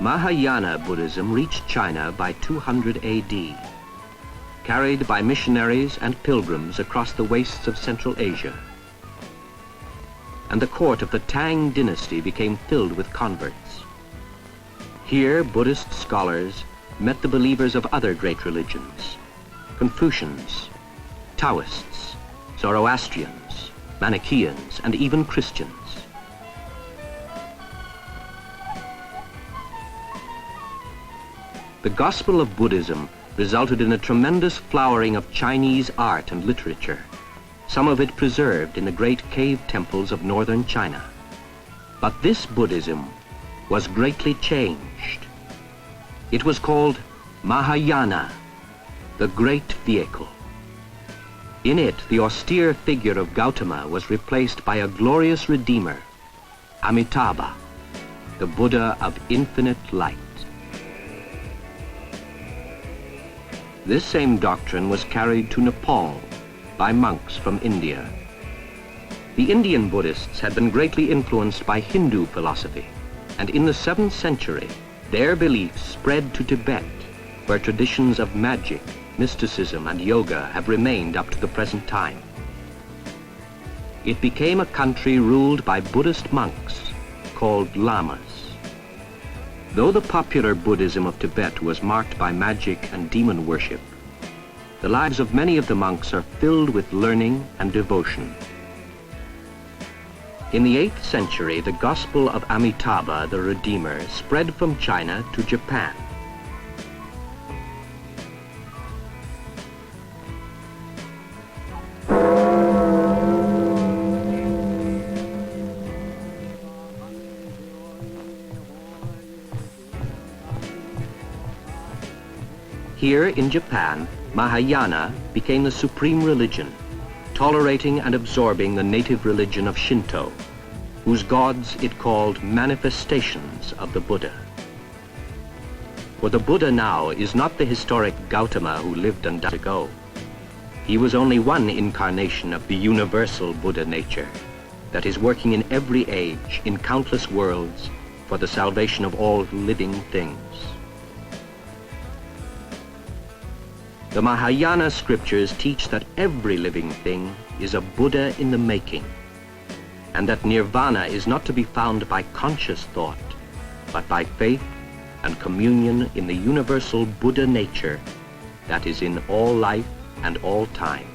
Mahayana Buddhism reached China by 200 AD, carried by missionaries and pilgrims across the wastes of Central Asia. And the court of the Tang dynasty became filled with converts. Here, Buddhist scholars met the believers of other great religions: Confucians, Taoists, Zoroastrians, Manichaeans, and even Christians. The gospel of Buddhism resulted in a tremendous flowering of Chinese art and literature, some of it preserved in the great cave temples of northern China. But this Buddhism was greatly changed. It was called Mahayana, the great vehicle. In it, the austere figure of Gautama was replaced by a glorious redeemer, Amitabha, the Buddha of infinite light. This same doctrine was carried to Nepal by monks from India. The Indian Buddhists had been greatly influenced by Hindu philosophy, and in the 7th century, their beliefs spread to Tibet, where traditions of magic, mysticism, and yoga have remained up to the present time. It became a country ruled by Buddhist monks called lamas. Though the popular Buddhism of Tibet was marked by magic and demon worship, the lives of many of the monks are filled with learning and devotion. In the 8th century, the gospel of Amitabha, the Redeemer, spread from China to Japan. Here in Japan, Mahayana became the supreme religion, tolerating and absorbing the native religion of Shinto, whose gods it called manifestations of the Buddha. For the Buddha now is not the historic Gautama who lived and died ago. He was only one incarnation of the universal Buddha nature that is working in every age, in countless worlds, for the salvation of all living things. The Mahayana scriptures teach that every living thing is a Buddha in the making, and that nirvana is not to be found by conscious thought, but by faith and communion in the universal Buddha nature that is in all life and all time.